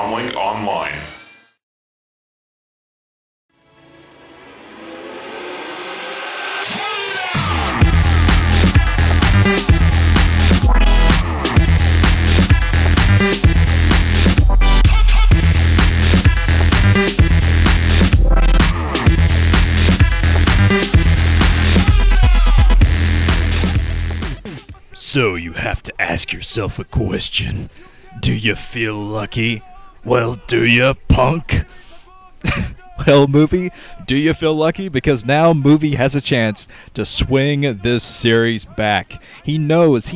Comlink Online. So you have to ask yourself a question. Do you feel lucky? Well, do you, punk? Well, movie, do you feel lucky? Because now movie has a chance to swing this series back. He knows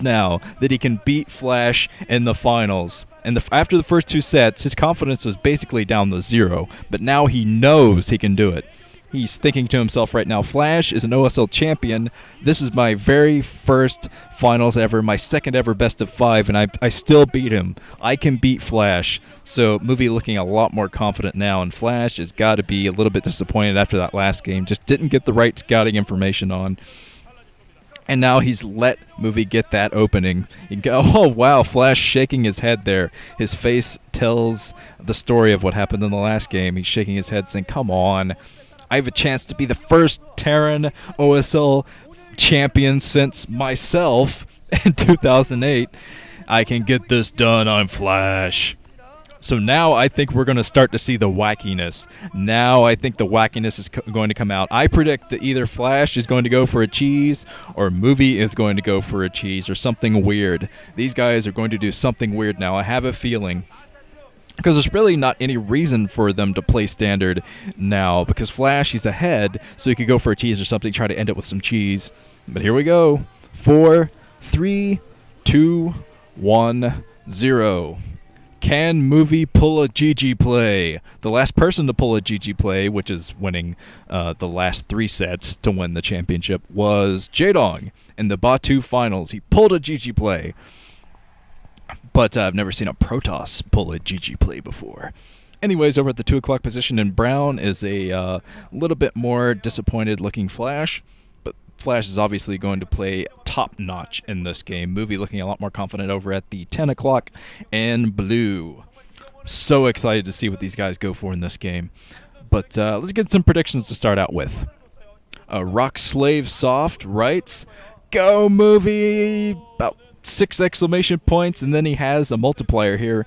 now that he can beat Flash in the finals. And after the first two sets, his confidence was basically down to zero. But now he knows he can do it. He's thinking to himself right now, Flash is an OSL champion. This is my very first finals ever, my second ever best of 5, and I still beat him. I can beat Flash. So movie looking a lot more confident now, and Flash has got to be a little bit disappointed after that last game. Just didn't get the right scouting information on. And now he's let movie get that opening. You go, oh wow, Flash shaking his head there. His face tells the story of what happened in the last game. He's shaking his head saying, come on. I have a chance to be the first Terran OSL champion since myself in 2008. I can get this done on Flash. So now I think we're going to start to see the wackiness. Now I think the wackiness is going to come out. I predict that either Flash is going to go for a cheese or movie is going to go for a cheese or something weird. These guys are going to do something weird now. I have a feeling. Because there's really not any reason for them to play standard now. Because Flash, he's ahead, so he could go for a cheese or something, try to end it with some cheese. But here we go. 4, 3, 2, 1, 0. Can movie pull a GG play? The last person to pull a GG play, which is winning the last 3 sets to win the championship, was Jaedong in the Batu finals. He pulled a GG play. But I've never seen a Protoss pull a GG play before. Anyways, over at the 2 o'clock position in brown is a little bit more disappointed looking Flash. But Flash is obviously going to play top-notch in this game. Movie looking a lot more confident over at the 10 o'clock in blue. So excited to see what these guys go for in this game. But let's get some predictions to start out with. Rock Slave Soft writes, go movie! About 6 exclamation points, and then he has a multiplier here.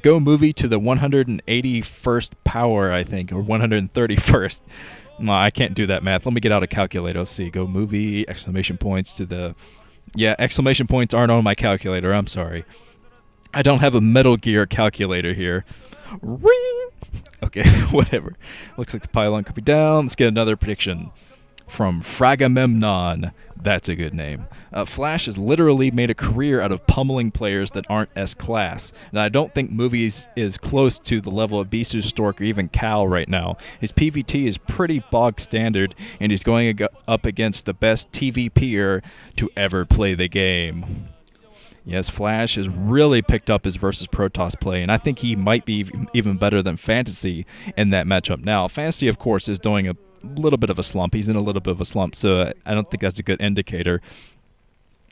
Go movie to the 181st power, I think, or 131st. No, I can't do that math. Let me get out a calculator. Let's see. Go movie, exclamation points to the... Yeah, exclamation points aren't on my calculator. I'm sorry. I don't have a Metal Gear calculator here. Ring! Okay, whatever. Looks like the pylon could be down. Let's get another prediction from Fragamemnon. That's a good name. Flash has literally made a career out of pummeling players that aren't S-class. And I don't think Movies is close to the level of Bisu, Stork, or even Cal right now. His PVT is pretty bog standard, and he's going up against the best TVPer to ever play the game. Yes, Flash has really picked up his versus Protoss play, and I think he might be even better than Fantasy in that matchup now. Fantasy, of course, is doing a little bit of a slump. He's in a little bit of a slump, so I don't think that's a good indicator.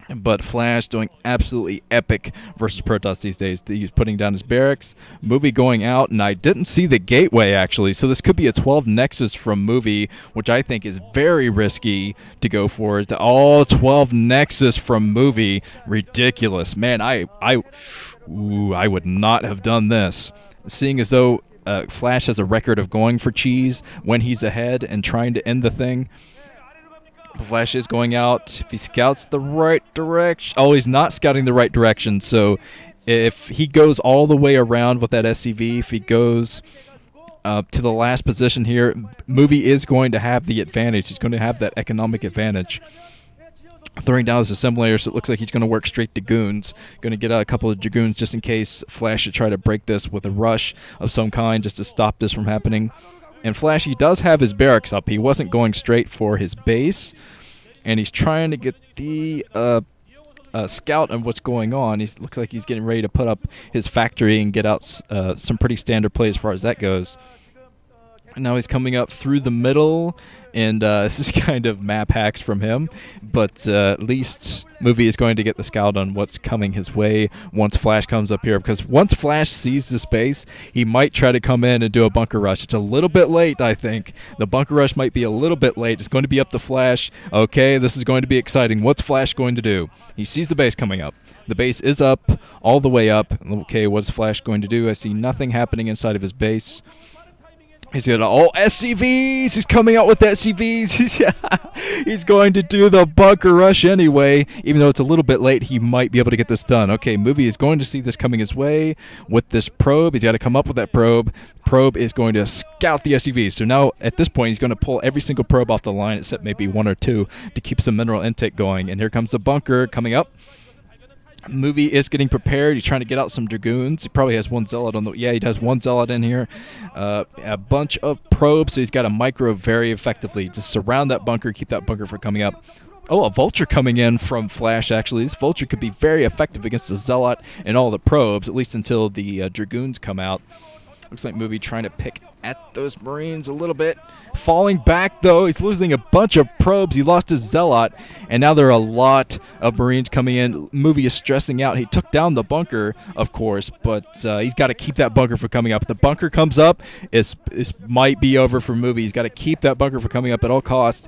But Flash doing absolutely epic versus Protoss these days. He's putting down his barracks. Movie going out, and I didn't see the gateway, actually. So this could be a 12 Nexus from Movie, which I think is very risky to go for. All 12 Nexus from Movie. Ridiculous. Man, I would not have done this. Seeing as though Flash has a record of going for cheese when he's ahead and trying to end the thing. Flash is going out. If he scouts the right direction... Oh, he's not scouting the right direction. So if he goes all the way around with that SCV, if he goes to the last position here, Movie is going to have the advantage. He's going to have that economic advantage. Throwing down his assemblator, so it looks like he's going to work straight to goons. Going to get out a couple of Dragoons just in case Flash should try to break this with a rush of some kind just to stop this from happening. And Flash, he does have his barracks up. He wasn't going straight for his base. And he's trying to get the scout on what's going on. He looks like he's getting ready to put up his factory and get out some pretty standard play as far as that goes. Now he's coming up through the middle, and this is kind of map hacks from him, but at least Movie is going to get the scout on what's coming his way once Flash comes up here, because once Flash sees the space, he might try to come in and do a bunker rush. It's a little bit late, I think. The bunker rush might be a little bit late. It's going to be up to Flash. Okay, this is going to be exciting. What's Flash going to do? He sees the base coming up. The base is up, all the way up. Okay, what's Flash going to do? I see nothing happening inside of his base. He's got all SCVs. He's coming out with SCVs. He's going to do the bunker rush anyway. Even though it's a little bit late, he might be able to get this done. Okay, Movie is going to see this coming his way with this probe. He's got to come up with that probe. Probe is going to scout the SCVs. So now, at this point, he's going to pull every single probe off the line, except maybe one or two, to keep some mineral intake going. And here comes the bunker coming up. Movie is getting prepared. He's trying to get out some Dragoons. He probably has one Zealot on the... Yeah, he does one Zealot in here. A bunch of probes, so he's got a micro very effectively to surround that bunker, keep that bunker from coming up. Oh, a Vulture coming in from Flash, actually. This Vulture could be very effective against the Zealot and all the probes, at least until the Dragoons come out. Looks like Movie trying to pick at those Marines a little bit. Falling back, though. He's losing a bunch of probes. He lost his Zealot, and now there are a lot of Marines coming in. Movie is stressing out. He took down the bunker, of course, but he's got to keep that bunker from coming up. If the bunker comes up, it might be over for Movie. He's got to keep that bunker from coming up at all costs.